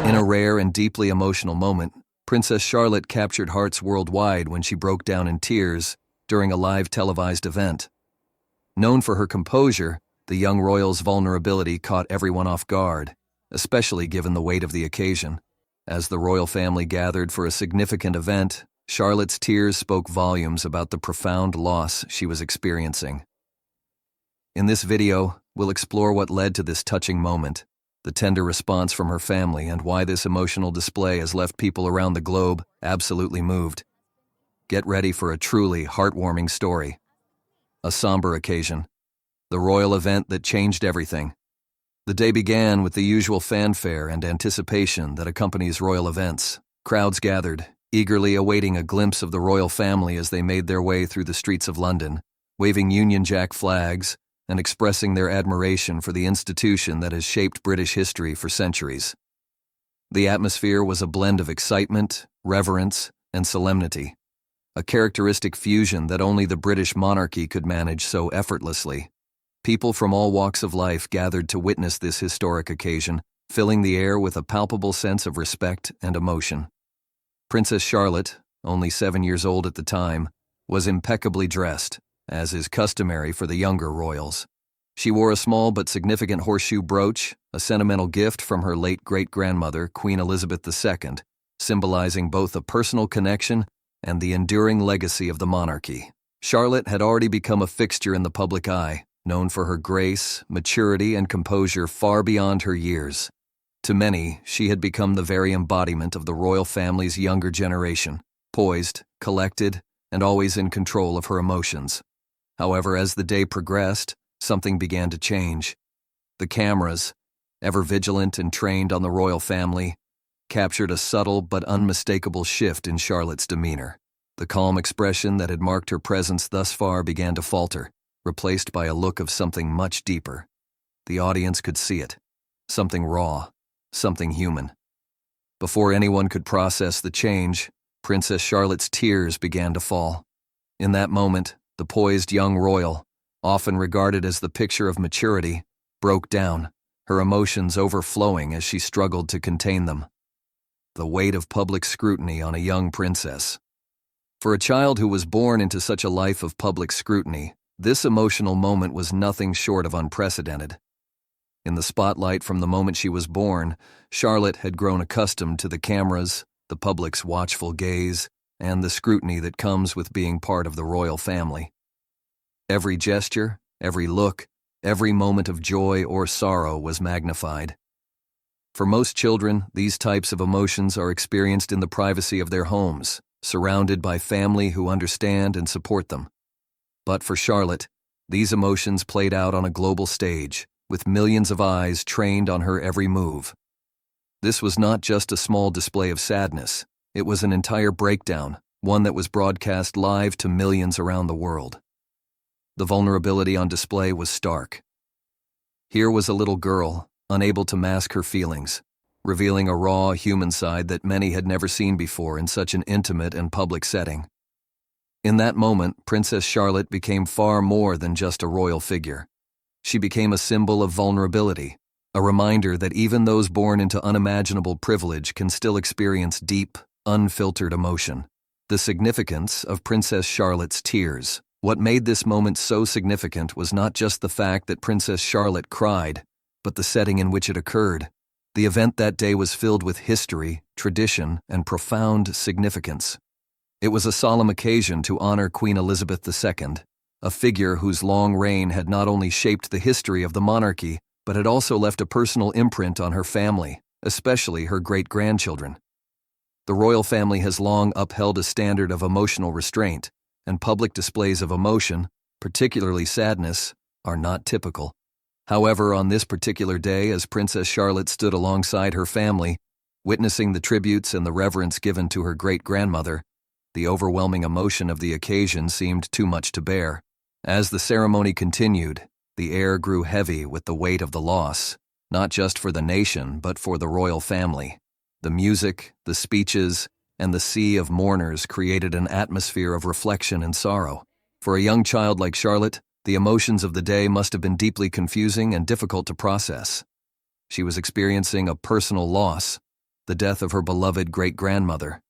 In a rare and deeply emotional moment, Princess Charlotte captured hearts worldwide when she broke down in tears during a live televised event. Known for her composure, the young royal's vulnerability caught everyone off guard, especially given the weight of the occasion. As the royal family gathered for a significant event, Charlotte's tears spoke volumes about the profound loss she was experiencing. In this video, we'll explore what led to this touching moment, the tender response from her family, and why this emotional display has left people around the globe absolutely moved. Get ready for a truly heartwarming story. A somber occasion. The royal event that changed everything. The day began with the usual fanfare and anticipation that accompanies royal events. Crowds gathered, eagerly awaiting a glimpse of the royal family as they made their way through the streets of London, waving Union Jack flags and expressing their admiration for the institution that has shaped British history for centuries. The atmosphere was a blend of excitement, reverence, and solemnity, a characteristic fusion that only the British monarchy could manage so effortlessly. People from all walks of life gathered to witness this historic occasion, filling the air with a palpable sense of respect and emotion. Princess Charlotte, only 7 years old at the time, was impeccably dressed, as is customary for the younger royals. She wore a small but significant horseshoe brooch, a sentimental gift from her late great-grandmother, Queen Elizabeth II, symbolizing both a personal connection and the enduring legacy of the monarchy. Charlotte had already become a fixture in the public eye, known for her grace, maturity, and composure far beyond her years. To many, she had become the very embodiment of the royal family's younger generation, poised, collected, and always in control of her emotions. However, as the day progressed, something began to change. The cameras, ever vigilant and trained on the royal family, captured a subtle but unmistakable shift in Charlotte's demeanor. The calm expression that had marked her presence thus far began to falter, replaced by a look of something much deeper. The audience could see it. Something raw, something human. Before anyone could process the change, Princess Charlotte's tears began to fall. In that moment, the poised young royal, often regarded as the picture of maturity, broke down, her emotions overflowing as she struggled to contain them. The weight of public scrutiny on a young princess. For a child who was born into such a life of public scrutiny, this emotional moment was nothing short of unprecedented. In the spotlight from the moment she was born, Charlotte had grown accustomed to the cameras, the public's watchful gaze, and the scrutiny that comes with being part of the royal family. Every gesture, every look, every moment of joy or sorrow was magnified. For most children, these types of emotions are experienced in the privacy of their homes, surrounded by family who understand and support them. But for Charlotte, these emotions played out on a global stage, with millions of eyes trained on her every move. This was not just a small display of sadness, it was an entire breakdown, one that was broadcast live to millions around the world. The vulnerability on display was stark. Here was a little girl, unable to mask her feelings, revealing a raw human side that many had never seen before in such an intimate and public setting. In that moment, Princess Charlotte became far more than just a royal figure. She became a symbol of vulnerability, a reminder that even those born into unimaginable privilege can still experience deep, unfiltered emotion. The significance of Princess Charlotte's tears. What made this moment so significant was not just the fact that Princess Charlotte cried, but the setting in which it occurred. The event that day was filled with history, tradition, and profound significance. It was a solemn occasion to honor Queen Elizabeth II, a figure whose long reign had not only shaped the history of the monarchy, but had also left a personal imprint on her family, especially her great-grandchildren. The royal family has long upheld a standard of emotional restraint, and public displays of emotion, particularly sadness, are not typical. However, on this particular day, as Princess Charlotte stood alongside her family, witnessing the tributes and the reverence given to her great-grandmother, the overwhelming emotion of the occasion seemed too much to bear. As the ceremony continued, the air grew heavy with the weight of the loss, not just for the nation, but for the royal family. The music, the speeches, and the sea of mourners created an atmosphere of reflection and sorrow. For a young child like Charlotte, the emotions of the day must have been deeply confusing and difficult to process. She was experiencing a personal loss, the death of her beloved great-grandmother,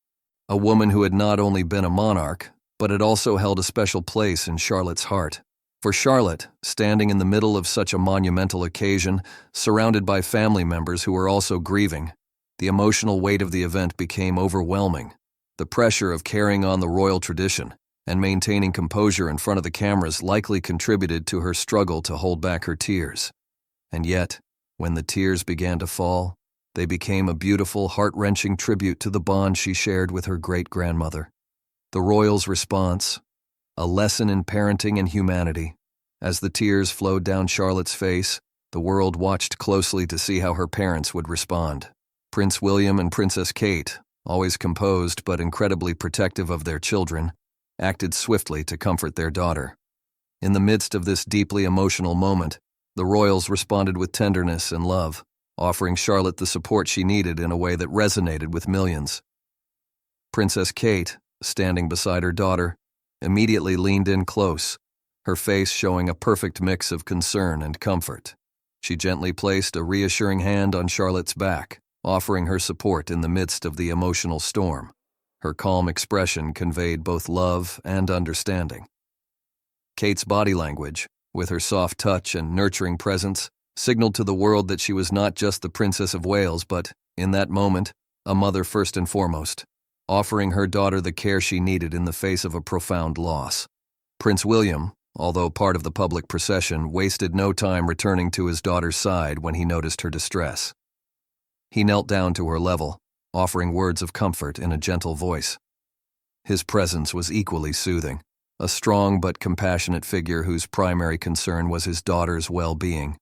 a woman who had not only been a monarch, but had also held a special place in Charlotte's heart. For Charlotte, standing in the middle of such a monumental occasion, surrounded by family members who were also grieving, the emotional weight of the event became overwhelming. The pressure of carrying on the royal tradition and maintaining composure in front of the cameras likely contributed to her struggle to hold back her tears. And yet, when the tears began to fall, they became a beautiful, heart-wrenching tribute to the bond she shared with her great-grandmother. The royals' response, a lesson in parenting and humanity. As the tears flowed down Charlotte's face, the world watched closely to see how her parents would respond. Prince William and Princess Kate, always composed but incredibly protective of their children, acted swiftly to comfort their daughter. In the midst of this deeply emotional moment, the royals responded with tenderness and love, offering Charlotte the support she needed in a way that resonated with millions. Princess Kate, standing beside her daughter, immediately leaned in close, her face showing a perfect mix of concern and comfort. She gently placed a reassuring hand on Charlotte's back, offering her support in the midst of the emotional storm. Her calm expression conveyed both love and understanding. Kate's body language, with her soft touch and nurturing presence, signaled to the world that she was not just the Princess of Wales but, in that moment, a mother first and foremost, offering her daughter the care she needed in the face of a profound loss. Prince William, although part of the public procession, wasted no time returning to his daughter's side when he noticed her distress. He knelt down to her level, offering words of comfort in a gentle voice. His presence was equally soothing, a strong but compassionate figure whose primary concern was his daughter's well-being.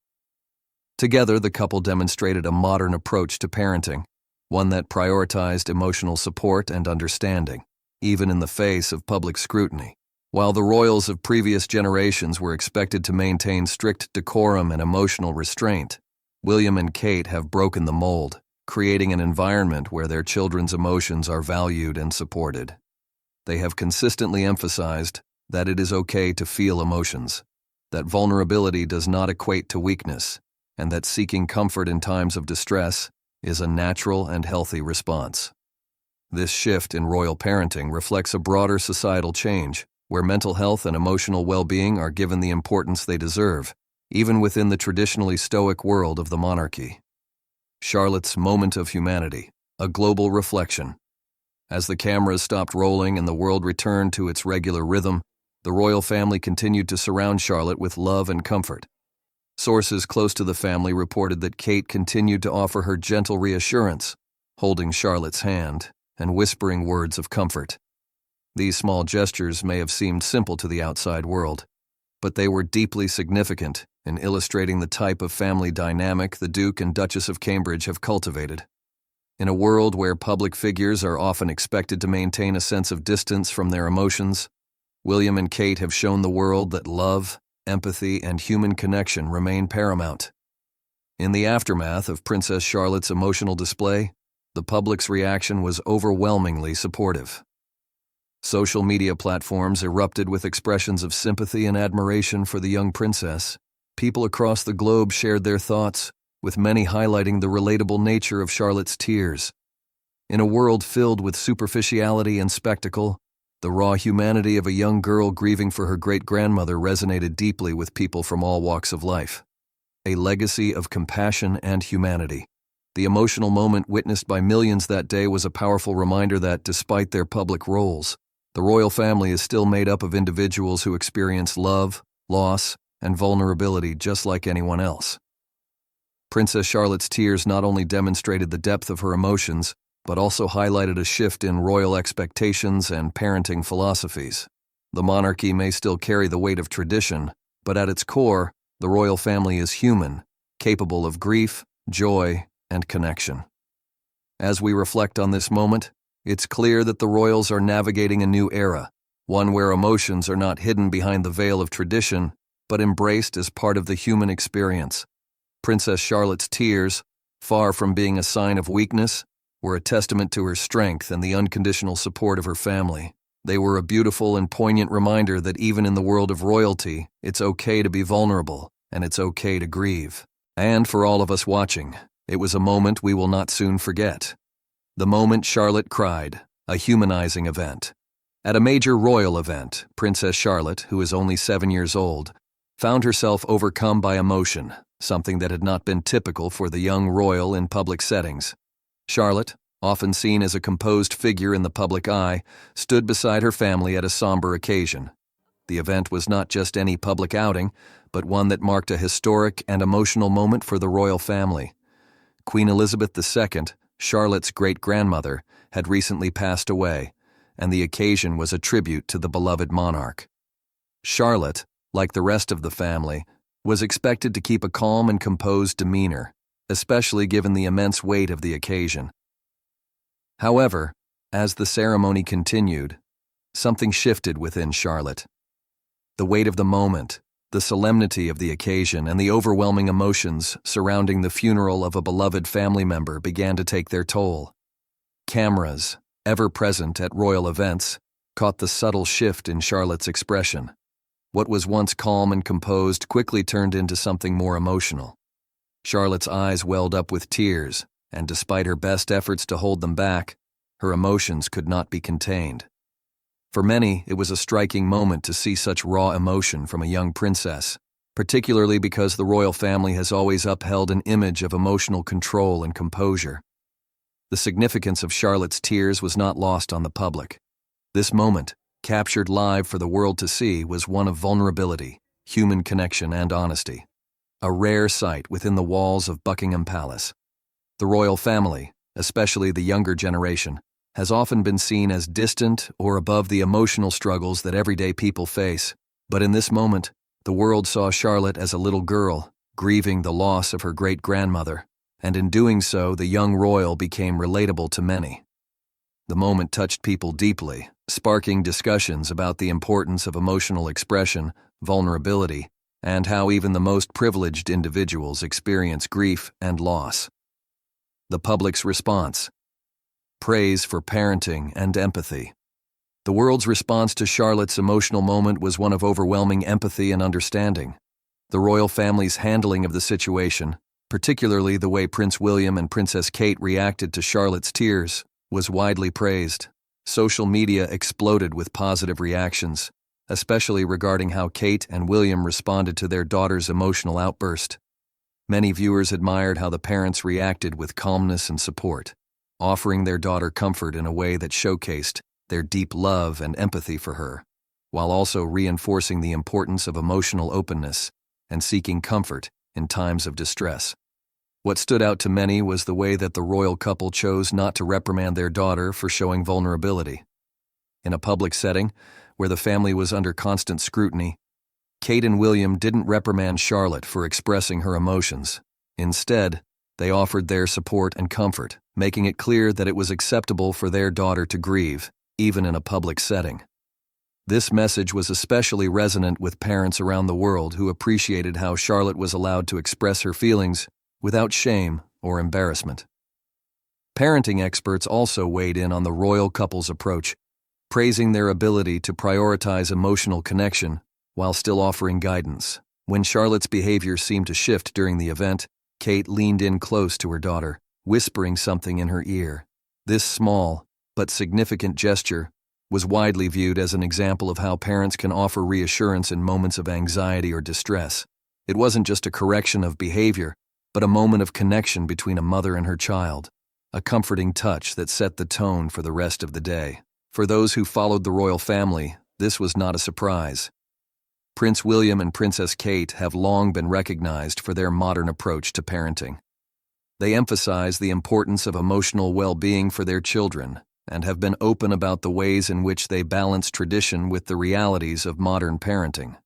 Together, the couple demonstrated a modern approach to parenting, one that prioritized emotional support and understanding, even in the face of public scrutiny. While the royals of previous generations were expected to maintain strict decorum and emotional restraint, William and Kate have broken the mold, creating an environment where their children's emotions are valued and supported. They have consistently emphasized that it is okay to feel emotions, that vulnerability does not equate to weakness, and that seeking comfort in times of distress is a natural and healthy response. This shift in royal parenting reflects a broader societal change, where mental health and emotional well-being are given the importance they deserve, even within the traditionally stoic world of the monarchy. Charlotte's moment of humanity, a global reflection. As the cameras stopped rolling and the world returned to its regular rhythm, the royal family continued to surround Charlotte with love and comfort. Sources close to the family reported that Kate continued to offer her gentle reassurance, holding Charlotte's hand and whispering words of comfort. These small gestures may have seemed simple to the outside world, but they were deeply significant in illustrating the type of family dynamic the Duke and Duchess of Cambridge have cultivated. In a world where public figures are often expected to maintain a sense of distance from their emotions, William and Kate have shown the world that love, empathy, and human connection remain paramount. In the aftermath of Princess Charlotte's emotional display, the public's reaction was overwhelmingly supportive. Social media platforms erupted with expressions of sympathy and admiration for the young princess. People across the globe shared their thoughts, with many highlighting the relatable nature of Charlotte's tears. In a world filled with superficiality and spectacle, the raw humanity of a young girl grieving for her great-grandmother resonated deeply with people from all walks of life. A legacy of compassion and humanity. The emotional moment witnessed by millions that day was a powerful reminder that, despite their public roles, the royal family is still made up of individuals who experience love, loss, and vulnerability just like anyone else. Princess Charlotte's tears not only demonstrated the depth of her emotions, but also highlighted a shift in royal expectations and parenting philosophies. The monarchy may still carry the weight of tradition, but at its core, the royal family is human, capable of grief, joy, and connection. As we reflect on this moment, it's clear that the royals are navigating a new era, one where emotions are not hidden behind the veil of tradition, but embraced as part of the human experience. Princess Charlotte's tears, far from being a sign of weakness, were a testament to her strength and the unconditional support of her family. They were a beautiful and poignant reminder that even in the world of royalty, it's okay to be vulnerable, and it's okay to grieve. And for all of us watching, it was a moment we will not soon forget. The moment Charlotte cried, a humanizing event. At a major royal event, Princess Charlotte, who is only 7 years old, found herself overcome by emotion, something that had not been typical for the young royal in public settings. Charlotte, often seen as a composed figure in the public eye, stood beside her family at a somber occasion. The event was not just any public outing, but one that marked a historic and emotional moment for the royal family. Queen Elizabeth II, Charlotte's great-grandmother, had recently passed away, and the occasion was a tribute to the beloved monarch. Charlotte, like the rest of the family, was expected to keep a calm and composed demeanor, especially given the immense weight of the occasion. However, as the ceremony continued, something shifted within Charlotte. The weight of the moment, the solemnity of the occasion, and the overwhelming emotions surrounding the funeral of a beloved family member began to take their toll. Cameras, ever present at royal events, caught the subtle shift in Charlotte's expression. What was once calm and composed quickly turned into something more emotional. Charlotte's eyes welled up with tears, and despite her best efforts to hold them back, her emotions could not be contained. For many, it was a striking moment to see such raw emotion from a young princess, particularly because the royal family has always upheld an image of emotional control and composure. The significance of Charlotte's tears was not lost on the public. This moment, captured live for the world to see, was one of vulnerability, human connection, and honesty. A rare sight within the walls of Buckingham Palace. The royal family, especially the younger generation, has often been seen as distant or above the emotional struggles that everyday people face. But in this moment, the world saw Charlotte as a little girl, grieving the loss of her great-grandmother, and in doing so, the young royal became relatable to many. The moment touched people deeply, sparking discussions about the importance of emotional expression, vulnerability, and how even the most privileged individuals experience grief and loss. The public's response. Praise for parenting and empathy. The world's response to Charlotte's emotional moment was one of overwhelming empathy and understanding. The royal family's handling of the situation, particularly the way Prince William and Princess Kate reacted to Charlotte's tears, was widely praised. Social media exploded with positive reactions, especially regarding how Kate and William responded to their daughter's emotional outburst. Many viewers admired how the parents reacted with calmness and support, offering their daughter comfort in a way that showcased their deep love and empathy for her, while also reinforcing the importance of emotional openness and seeking comfort in times of distress. What stood out to many was the way that the royal couple chose not to reprimand their daughter for showing vulnerability. In a public setting, where the family was under constant scrutiny, Kate and William didn't reprimand Charlotte for expressing her emotions. Instead, they offered their support and comfort, making it clear that it was acceptable for their daughter to grieve, even in a public setting. This message was especially resonant with parents around the world who appreciated how Charlotte was allowed to express her feelings without shame or embarrassment. Parenting experts also weighed in on the royal couple's approach, praising their ability to prioritize emotional connection while still offering guidance. When Charlotte's behavior seemed to shift during the event, Kate leaned in close to her daughter, whispering something in her ear. This small, but significant gesture was widely viewed as an example of how parents can offer reassurance in moments of anxiety or distress. It wasn't just a correction of behavior, but a moment of connection between a mother and her child, a comforting touch that set the tone for the rest of the day. For those who followed the royal family, this was not a surprise. Prince William and Princess Kate have long been recognized for their modern approach to parenting. They emphasize the importance of emotional well-being for their children and have been open about the ways in which they balance tradition with the realities of modern parenting.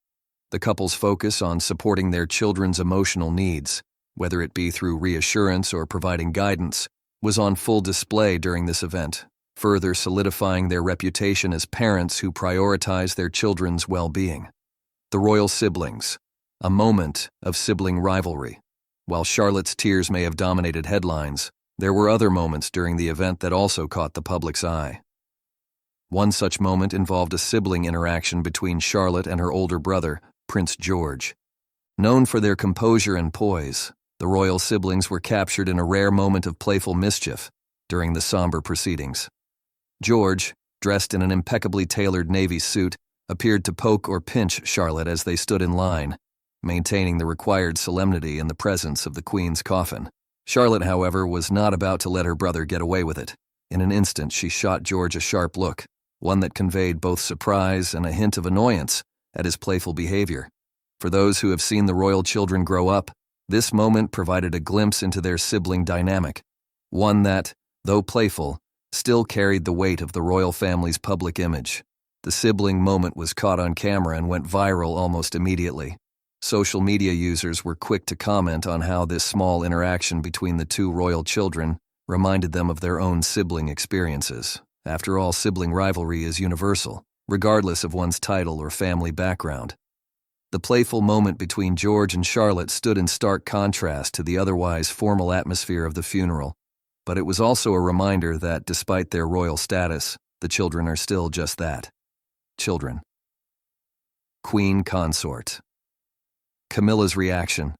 The couple's focus on supporting their children's emotional needs, whether it be through reassurance or providing guidance, was on full display during this event, further solidifying their reputation as parents who prioritize their children's well-being. The royal siblings, a moment of sibling rivalry. While Charlotte's tears may have dominated headlines, there were other moments during the event that also caught the public's eye. One such moment involved a sibling interaction between Charlotte and her older brother, Prince George. Known for their composure and poise, the royal siblings were captured in a rare moment of playful mischief, during the somber proceedings. George, dressed in an impeccably tailored navy suit, appeared to poke or pinch Charlotte as they stood in line, maintaining the required solemnity in the presence of the Queen's coffin. Charlotte, however, was not about to let her brother get away with it. In an instant, she shot George a sharp look, one that conveyed both surprise and a hint of annoyance at his playful behavior. For those who have seen the royal children grow up, this moment provided a glimpse into their sibling dynamic, one that, though playful, still carried the weight of the royal family's public image. The sibling moment was caught on camera and went viral almost immediately. Social media users were quick to comment on how this small interaction between the two royal children reminded them of their own sibling experiences. After all, sibling rivalry is universal, regardless of one's title or family background. The playful moment between George and Charlotte stood in stark contrast to the otherwise formal atmosphere of the funeral, but it was also a reminder that, despite their royal status, the children are still just that. Children. Queen Consort. Camilla's reaction.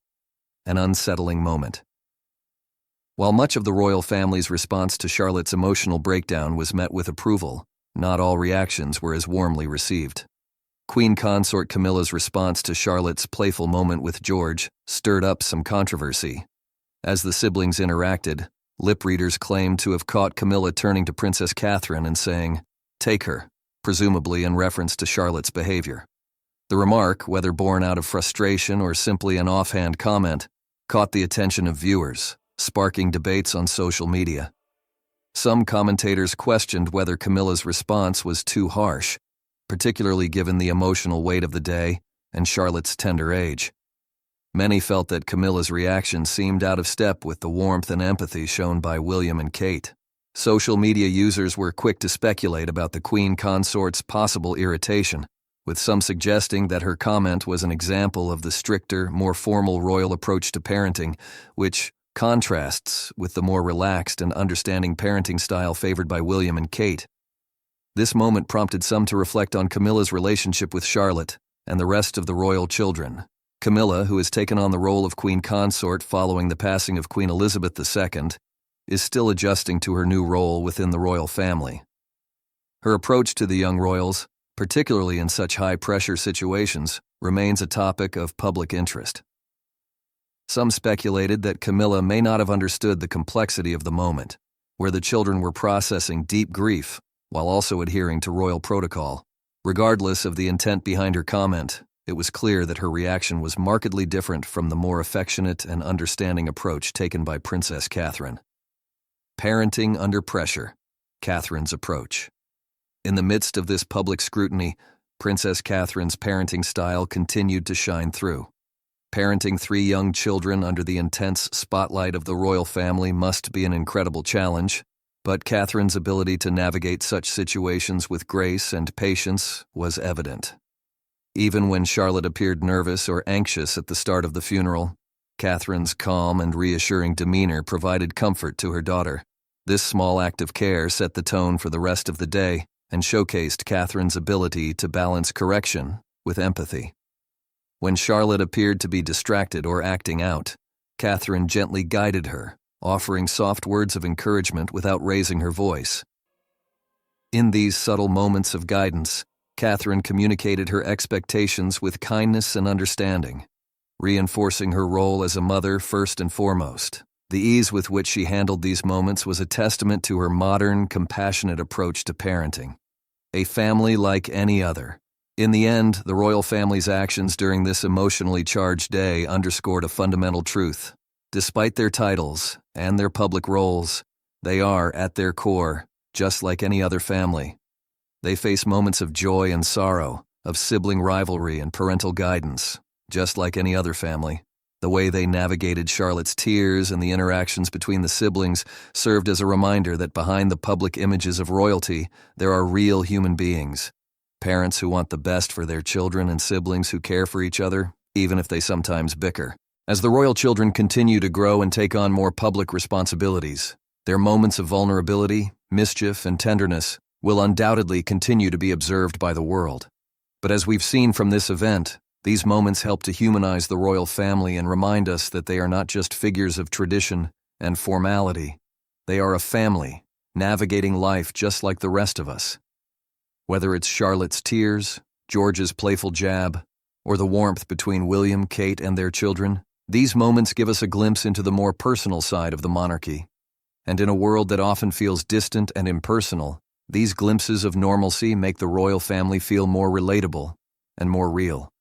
An unsettling moment. While much of the royal family's response to Charlotte's emotional breakdown was met with approval, not all reactions were as warmly received. Queen Consort Camilla's response to Charlotte's playful moment with George stirred up some controversy. As the siblings interacted, lip readers claimed to have caught Camilla turning to Princess Catherine and saying, "Take her," presumably in reference to Charlotte's behavior. The remark, whether born out of frustration or simply an offhand comment, caught the attention of viewers, sparking debates on social media. Some commentators questioned whether Camilla's response was too harsh, particularly given the emotional weight of the day and Charlotte's tender age. Many felt that Camilla's reaction seemed out of step with the warmth and empathy shown by William and Kate. Social media users were quick to speculate about the Queen Consort's possible irritation, with some suggesting that her comment was an example of the stricter, more formal royal approach to parenting, which contrasts with the more relaxed and understanding parenting style favored by William and Kate. This moment prompted some to reflect on Camilla's relationship with Charlotte and the rest of the royal children. Camilla, who has taken on the role of Queen Consort following the passing of Queen Elizabeth II, is still adjusting to her new role within the royal family. Her approach to the young royals, particularly in such high-pressure situations, remains a topic of public interest. Some speculated that Camilla may not have understood the complexity of the moment, where the children were processing deep grief while also adhering to royal protocol. Regardless of the intent behind her comment, it was clear that her reaction was markedly different from the more affectionate and understanding approach taken by Princess Catherine. Parenting under pressure. Catherine's approach. In the midst of this public scrutiny, Princess Catherine's parenting style continued to shine through. Parenting 3 young children under the intense spotlight of the royal family must be an incredible challenge, but Catherine's ability to navigate such situations with grace and patience was evident. Even when Charlotte appeared nervous or anxious at the start of the funeral, Catherine's calm and reassuring demeanor provided comfort to her daughter. This small act of care set the tone for the rest of the day and showcased Catherine's ability to balance correction with empathy. When Charlotte appeared to be distracted or acting out, Catherine gently guided her, offering soft words of encouragement without raising her voice. In these subtle moments of guidance, Catherine communicated her expectations with kindness and understanding, reinforcing her role as a mother first and foremost. The ease with which she handled these moments was a testament to her modern, compassionate approach to parenting. A family like any other. In the end, the royal family's actions during this emotionally charged day underscored a fundamental truth. Despite their titles and their public roles, they are, at their core, just like any other family. They face moments of joy and sorrow, of sibling rivalry and parental guidance, just like any other family. The way they navigated Charlotte's tears and the interactions between the siblings served as a reminder that behind the public images of royalty, there are real human beings. Parents who want the best for their children and siblings who care for each other, even if they sometimes bicker. As the royal children continue to grow and take on more public responsibilities, their moments of vulnerability, mischief, and tenderness will undoubtedly continue to be observed by the world. But as we've seen from this event, these moments help to humanize the royal family and remind us that they are not just figures of tradition and formality. They are a family, navigating life just like the rest of us. Whether it's Charlotte's tears, George's playful jab, or the warmth between William, Kate, and their children, these moments give us a glimpse into the more personal side of the monarchy. And in a world that often feels distant and impersonal, these glimpses of normalcy make the royal family feel more relatable and more real.